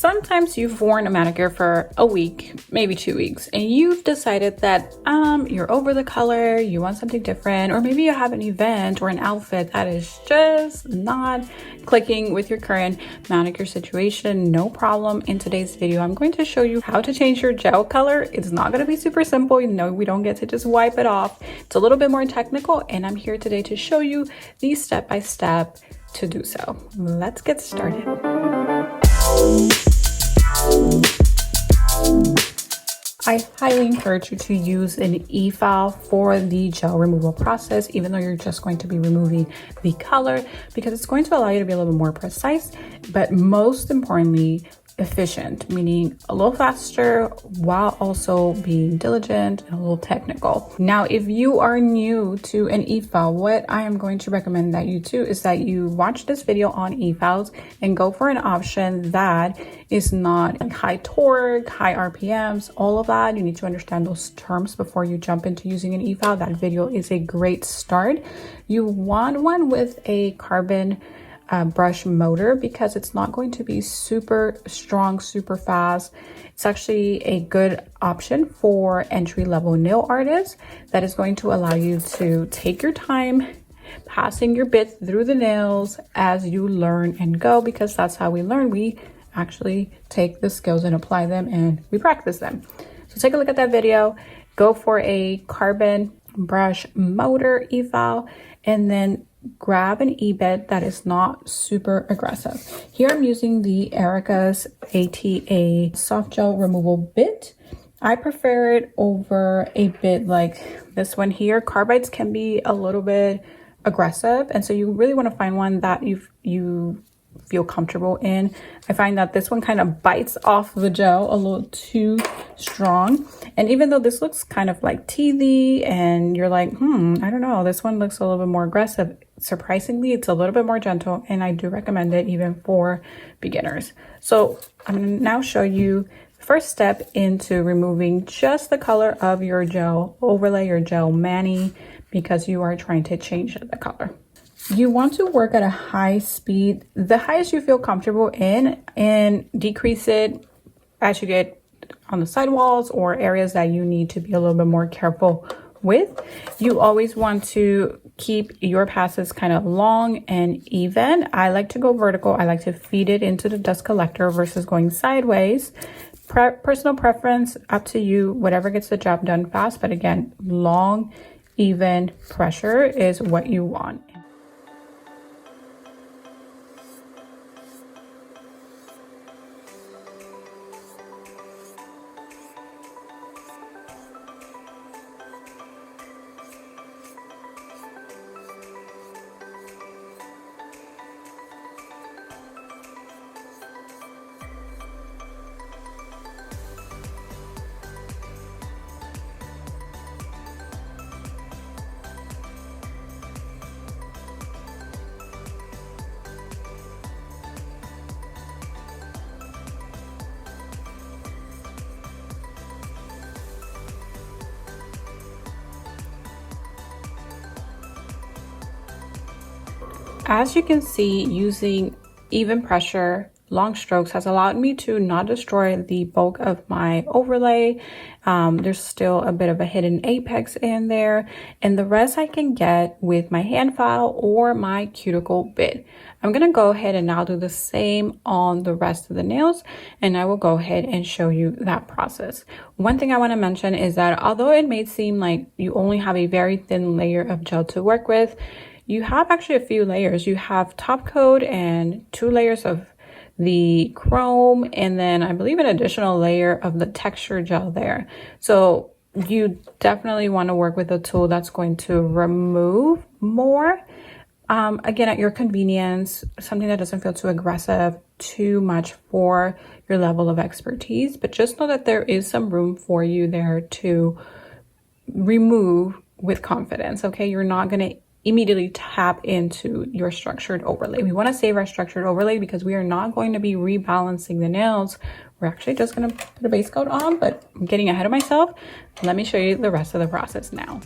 Sometimes you've worn a manicure for a week, maybe 2 weeks, and you've decided that you're over the color, you want something different, or maybe you have an event or an outfit that is just not clicking with your current manicure situation. No problem. In today's video, I'm going to show you how to change your gel color. It's not going to be super simple. You know, we don't get to just wipe it off. It's a little bit more technical, and I'm here today to show you the step-by-step to do so. Let's get started. I highly encourage you to use an Efile for the gel removal process, even though you're just going to be removing the color, because it's going to allow you to be a little bit more precise, but most importantly, efficient, meaning a little faster while also being diligent and a little technical. Now, if you are new to an Efile, what I am going to recommend that you do is that you watch this video on Efiles and go for an option that is not like high torque, high RPMs, all of that. You need to understand those terms before you jump into using an Efile. That video is a great start. You want one with a carbon brush motor because it's not going to be super strong, super fast. It's actually a good option for entry-level nail artists that is going to allow you to take your time passing your bit through the nails as you learn and go, because that's how we learn. We actually take the skills and apply them and we practice them. So take a look at that video, go for a carbon brush motor Efile, and then grab an e-bit that is not super aggressive. Here I'm using the ÜLKA's ATA soft gel removal bit. I prefer it over a bit like this one here. Carbides can be a little bit aggressive, and so you really want to find one that you feel comfortable in. I find that this one kind of bites off the gel a little too strong, and even though this looks kind of like teethy and you're like, I don't know, this one looks a little bit more aggressive, surprisingly it's a little bit more gentle, and I do recommend it even for beginners. So I'm going to now show you the first step into removing just the color of your gel overlay, your gel mani, because you are trying to change the color. You want to work at a high speed, the highest you feel comfortable in, and decrease it as you get on the sidewalls or areas that you need to be a little bit more careful with. You always want to keep your passes kind of long and even. I like to go vertical. I like to feed it into the dust collector versus going sideways. Personal preference, up to you, whatever gets the job done fast. But again, long, even pressure is what you want. As you can see, using even pressure, long strokes has allowed me to not destroy the bulk of my overlay. There's still a bit of a hidden apex in there, and the rest I can get with my hand file or my cuticle bit. I'm gonna go ahead and now do the same on the rest of the nails, and I will go ahead and show you that process. One thing I want to mention is that although it may seem like you only have a very thin layer of gel to work with, you have actually a few layers. You have top coat and 2 layers of the chrome, and then I believe an additional layer of the texture gel there. So you definitely want to work with a tool that's going to remove more. Again, at your convenience, something that doesn't feel too aggressive, too much for your level of expertise, but just know that there is some room for you there to remove with confidence. Okay, you're not going to immediately tap into your structured overlay. We want to save our structured overlay because we are not going to be rebalancing the nails. We're actually just going to put a base coat on, but I'm getting ahead of myself. Let me show you the rest of the process now.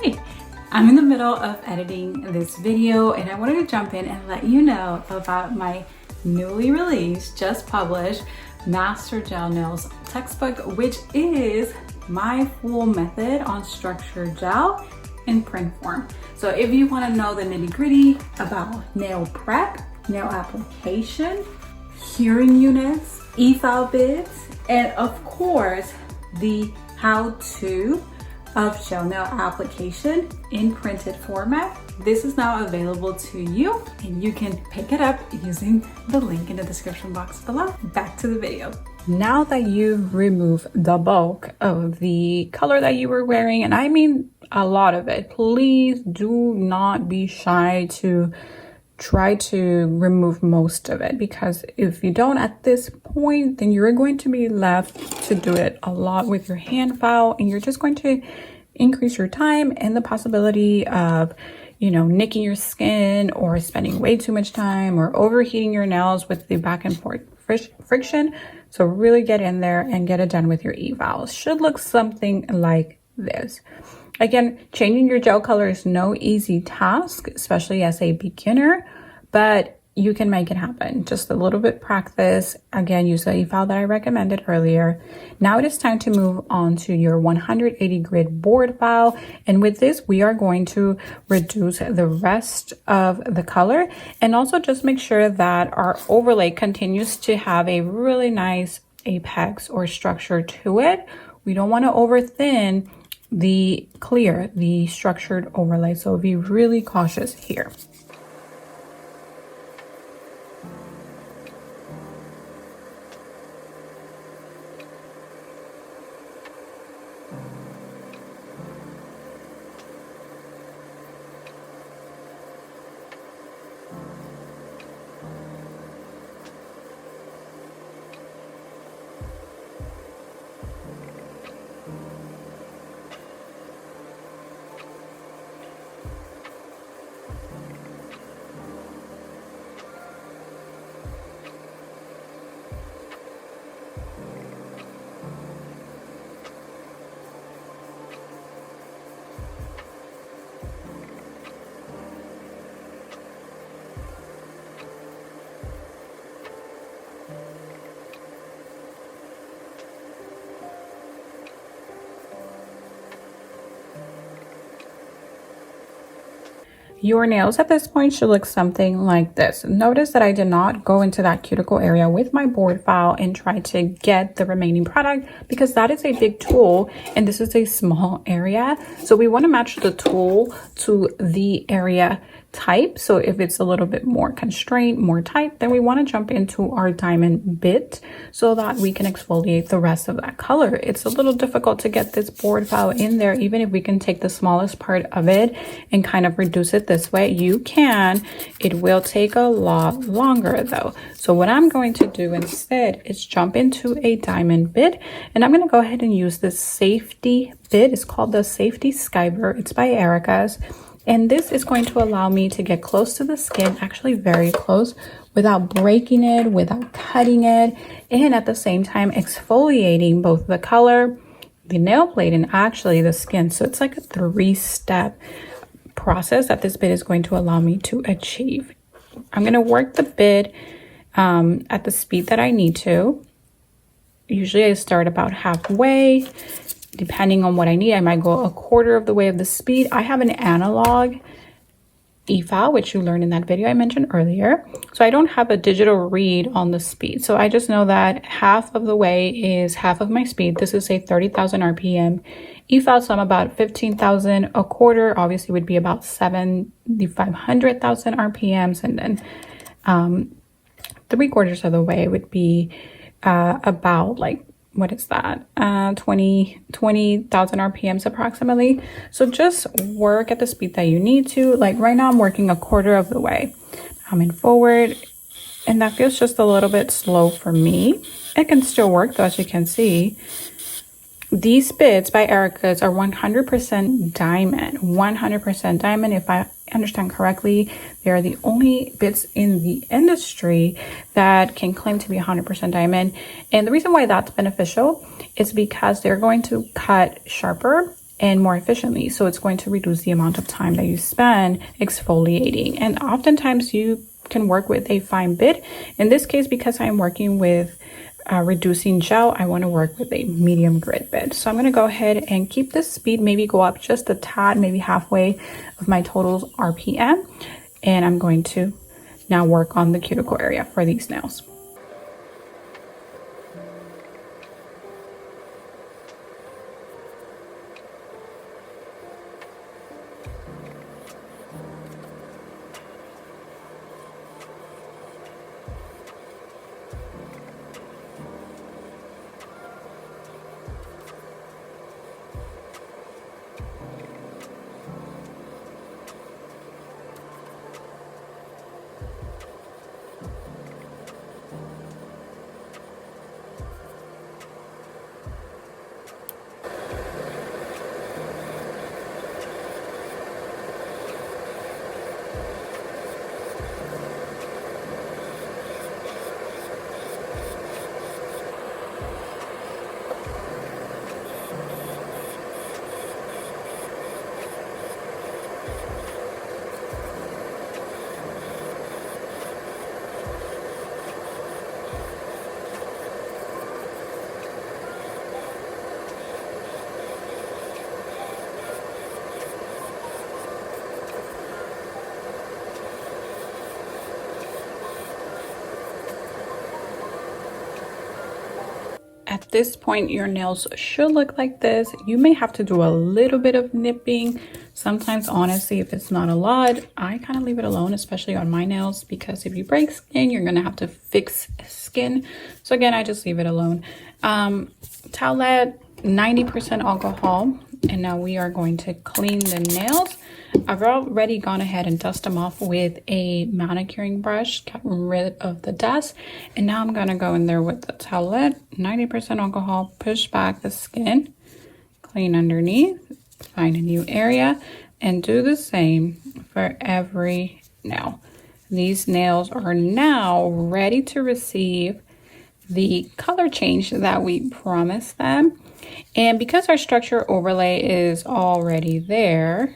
Hey, I'm in the middle of editing this video and I wanted to jump in and let you know about my newly released, just published Master Gel Nails textbook, which is my full method on structured gel in print form. So if you want to know the nitty-gritty about nail prep, nail application, curing units, Efile bits, and of course the how-to of gel nail application in printed format, this is now available to you and you can pick it up using the link in the description box below. Back to the video. Now that you've removed the bulk of the color that you were wearing, and I mean a lot of it, please do not be shy to try to remove most of it, because if you don't at this point, then you're going to be left to do it a lot with your hand file, and you're just going to increase your time and the possibility of, you know, nicking your skin or spending way too much time or overheating your nails with the back and forth friction. So really get in there and get it done with your Efiles. Should look something like this. Again, changing your gel color is no easy task, especially as a beginner, but you can make it happen. Just a little bit practice. Again, use the Efile that I recommended earlier. Now it is time to move on to your 180 grid board file. And with this, we are going to reduce the rest of the color and also just make sure that our overlay continues to have a really nice apex or structure to it. We don't want to over thin the clear, the structured overlay. So be really cautious here. Your nails at this point should look something like this. Notice that I did not go into that cuticle area with my board file and try to get the remaining product, because that is a big tool and this is a small area. So we want to match the tool to the area type. So if it's a little bit more constrained, more tight, then we want to jump into our diamond bit so that we can exfoliate the rest of that color. It's a little difficult to get this board file in there. Even if we can take the smallest part of it and kind of reduce it this way, you can. It will take a lot longer though. So what I'm going to do instead is jump into a diamond bit, and I'm going to go ahead and use this safety bit. It's called the Safety Sciver. It's by RÉDI. And this is going to allow me to get close to the skin, actually very close, without breaking it, without cutting it, and at the same time exfoliating both the color, the nail plate, and actually the skin. So it's like a 3-step process that this bit is going to allow me to achieve. I'm going to work the bit at the speed that I need to. Usually I start about halfway. Depending on what I need, I might go a quarter of the way of the speed. I have an analog Efile, which you learned in that video I mentioned earlier. So I don't have a digital read on the speed. So I just know that half of the way is half of my speed. This is a 30,000 RPM Efile, so I'm about 15,000. A quarter obviously would be about 7,500,000 RPMs. And then 3/4 of the way would be about like, what is that, 20,000 RPMs approximately. So just work at the speed that you need to. Like right now I'm working a quarter of the way. I'm in forward, and that feels just a little bit slow for me. It can still work though, as you can see. These bits by RÉDI are 100% diamond, 100% diamond. If I understand correctly, they are the only bits in the industry that can claim to be 100% diamond. And the reason why that's beneficial is because they're going to cut sharper and more efficiently. So it's going to reduce the amount of time that you spend exfoliating. And oftentimes you can work with a fine bit. In this case, because I'm working with reducing gel, I want to work with a medium grit bit. So I'm going to go ahead and keep the speed, maybe go up just a tad, maybe halfway of my total RPM. And I'm going to now work on the cuticle area for these nails. At this point, your nails should look like this. You may have to do a little bit of nipping. Sometimes, honestly, if it's not a lot, I kind of leave it alone, especially on my nails, because if you break skin, you're going to have to fix skin. So again, I just leave it alone. Towelette, 90% alcohol. And now we are going to clean the nails. I've already gone ahead and dust them off with a manicuring brush, gotten rid of the dust. And now I'm going to go in there with the towelette, 90% alcohol, push back the skin, clean underneath, find a new area, and do the same for every nail. These nails are now ready to receive the color change that we promised them. And because our structure overlay is already there,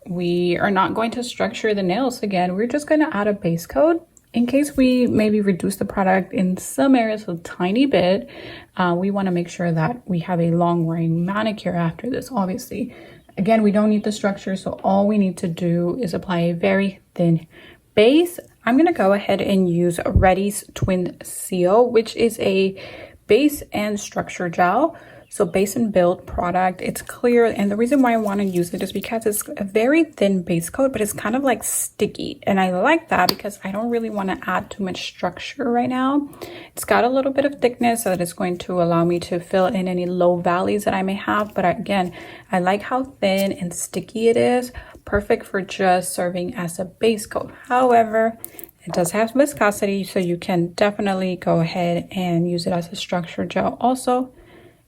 we are not going to structure the nails again. We're just going to add a base coat in case we maybe reduce the product in some areas a tiny bit. We want to make sure that we have a long wearing manicure after this. Obviously, again, we don't need the structure, so all we need to do is apply a very thin base. I'm going to go ahead and use RÉDI's Twin Seal, which is a base and structure gel. So base and build product. It's clear, and the reason why I want to use it is because it's a very thin base coat, but it's kind of like sticky, and I like that because I don't really want to add too much structure right now. It's got a little bit of thickness so that it's going to allow me to fill in any low valleys that I may have, but again, I like how thin and sticky it is. Perfect for just serving as a base coat. However, it does have viscosity, so you can definitely go ahead and use it as a structure gel also.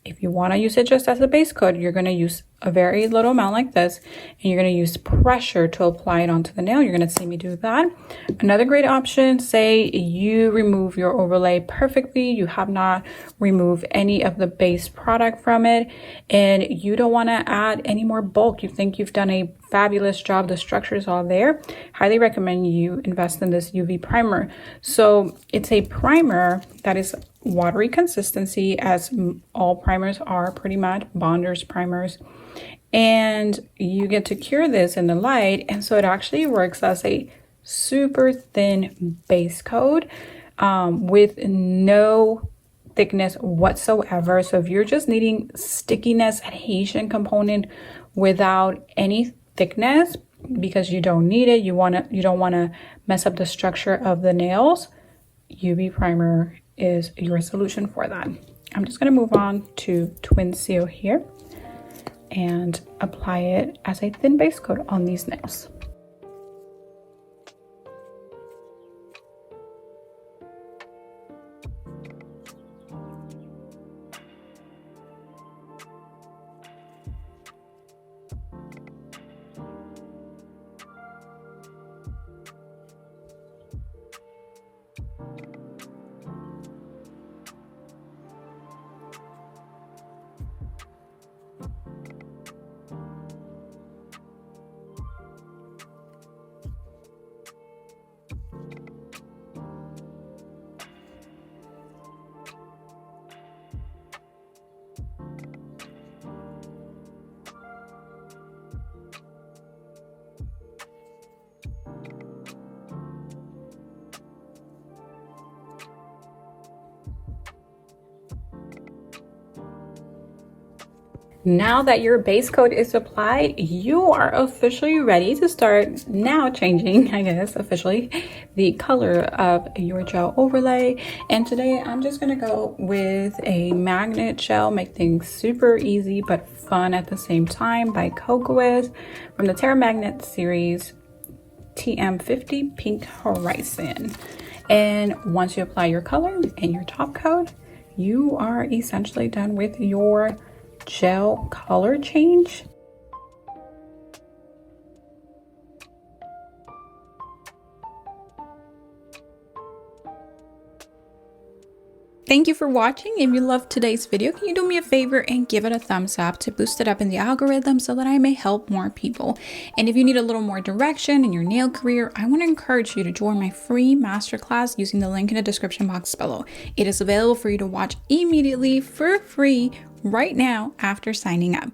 If you want to use it just as a base coat, you're going to use a very little amount like this, and you're going to use pressure to apply it onto the nail. You're going to see me do that. Another great option, say you remove your overlay perfectly, you have not removed any of the base product from it, and you don't want to add any more bulk. You think you've done a fabulous job, the structure is all there. Highly recommend you invest in this UV primer. So it's a primer that is watery consistency, as all primers are pretty much, bonders, primers, and you get to cure this in the light, and so it actually works as a super thin base coat with no thickness whatsoever. So if you're just needing stickiness, adhesion component without any thickness, because you don't need it, you don't want to mess up the structure of the nails, UV primer is your solution for that. I'm just going to move on to Twin Seal here and apply it as a thin base coat on these nails. Now that your base coat is applied, you are officially ready to start now changing, I guess, officially the color of your gel overlay. And today I'm just gonna go with a magnet gel, make things super easy but fun at the same time, by Kokoist from the Terra Magnet series TM50 Pink Horizon. And once you apply your color and your top coat, you are essentially done with your gel color change. Thank you for watching. If you loved today's video, can you do me a favor and give it a thumbs up to boost it up in the algorithm so that I may help more people? And if you need a little more direction in your nail career, I want to encourage you to join my free masterclass using the link in the description box below. It is available for you to watch immediately for free right now after signing up.